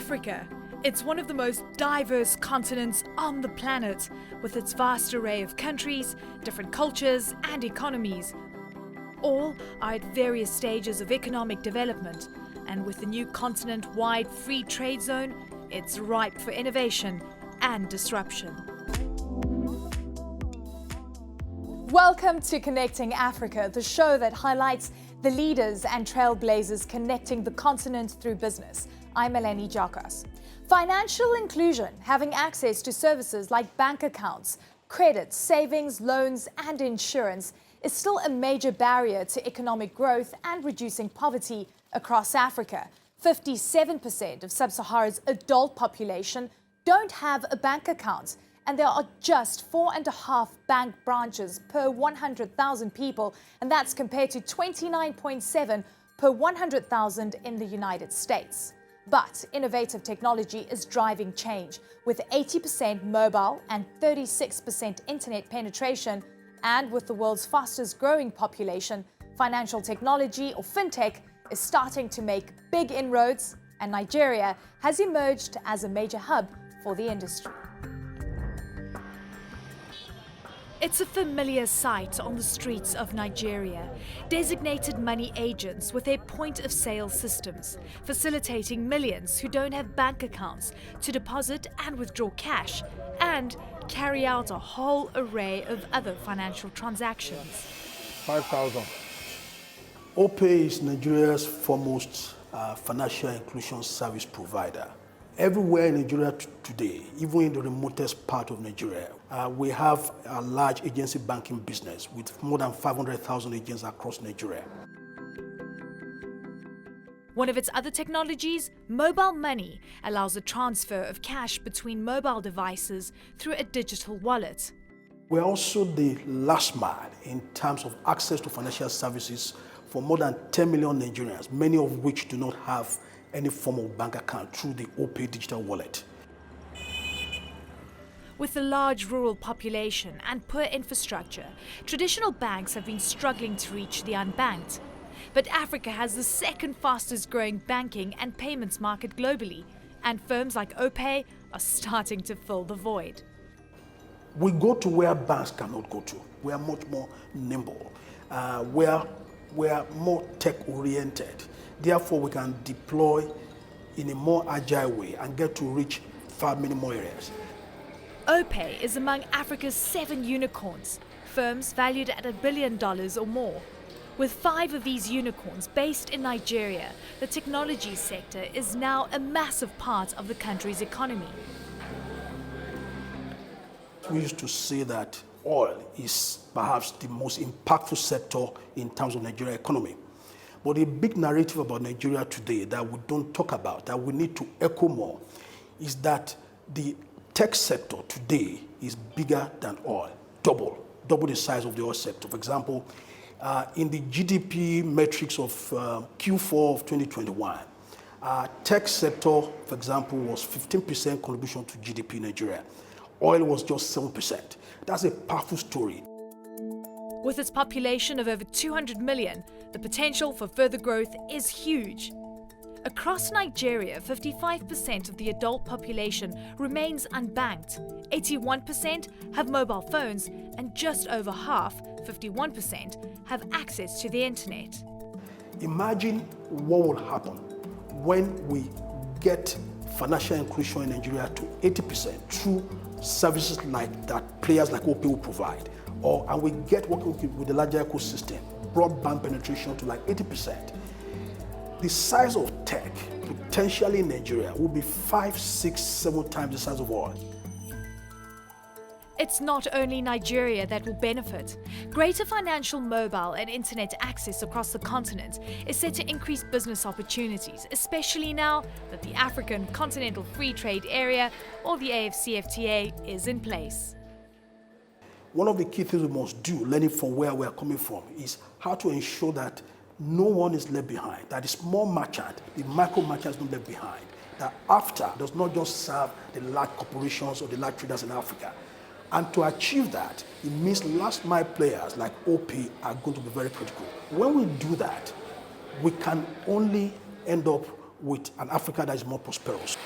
Africa. It's one of the most diverse continents on the planet, with its vast array of countries, different cultures and economies. All are at various stages of economic development, and with the new continent-wide free trade zone, it's ripe for innovation and disruption. Welcome to Connecting Africa, the show that highlights the leaders and trailblazers connecting the continent through business. I'm Eleni Jakas. Financial inclusion, having access to services like bank accounts, credit, savings, loans, and insurance, is still a major barrier to economic growth and reducing poverty across Africa. 57% of sub-Sahara's adult population don't have a bank account, and there are just 4.5 bank branches per 100,000 people, and that's compared to 29.7 per 100,000 in the United States. But innovative technology is driving change, with 80% mobile and 36% internet penetration, and with the world's fastest growing population, financial technology, or fintech, is starting to make big inroads, and Nigeria has emerged as a major hub for the industry. It's a familiar sight on the streets of Nigeria. Designated money agents with their point-of-sale systems, facilitating millions who don't have bank accounts to deposit and withdraw cash, and carry out a whole array of other financial transactions. 5,000. OPay is Nigeria's foremost financial inclusion service provider. Everywhere in Nigeria today, even in the remotest part of Nigeria, we have a large agency banking business with more than 500,000 agents across Nigeria. One of its other technologies, mobile money, allows the transfer of cash between mobile devices through a digital wallet. We're also the last mile in terms of access to financial services for more than 10 million Nigerians, many of which do not have any form of bank account through the OPay digital wallet. With a large rural population and poor infrastructure, traditional banks have been struggling to reach the unbanked. But Africa has the second fastest growing banking and payments market globally, and firms like OPay are starting to fill the void. We go to where banks cannot go to. We are much more nimble. We are more tech-oriented. Therefore, we can deploy in a more agile way and get to reach far many more areas. OPay is among Africa's 7 unicorns, firms valued at $1 billion or more. With 5 of these unicorns based in Nigeria, the technology sector is now a massive part of the country's economy. We used to say that oil is perhaps the most impactful sector in terms of Nigeria's economy. But a big narrative about Nigeria today that we don't talk about, that we need to echo more, is that the tech sector today is bigger than oil, double the size of the oil sector. For example, in the GDP metrics of Q4 of 2021, tech sector, for example, was 15% contribution to GDP in Nigeria. Oil was just 7%. That's a powerful story. With its population of over 200 million, the potential for further growth is huge. Across Nigeria, 55% of the adult population remains unbanked, 81% have mobile phones, and just over half, 51%, have access to the internet. Imagine what will happen when we get financial inclusion in Nigeria to 80% through services like that players like OPay will provide. And we get working with the larger ecosystem, broadband penetration to like 80%. The size of tech potentially in Nigeria will be 5, 6, 7 times the size of oil. It's not only Nigeria that will benefit. Greater financial, mobile and internet access across the continent is set to increase business opportunities, especially now that the African Continental Free Trade Area, or the AfCFTA, is in place. One of the key things we must do, learning from where we are coming from, is how to ensure that no one is left behind, that the small merchant, the micro merchant is not left behind, that AfCFTA does not just serve the large corporations or the large traders in Africa. And to achieve that, it means last mile players like OPay are going to be very critical. When we do that, we can only end up with an Africa that is more prosperous.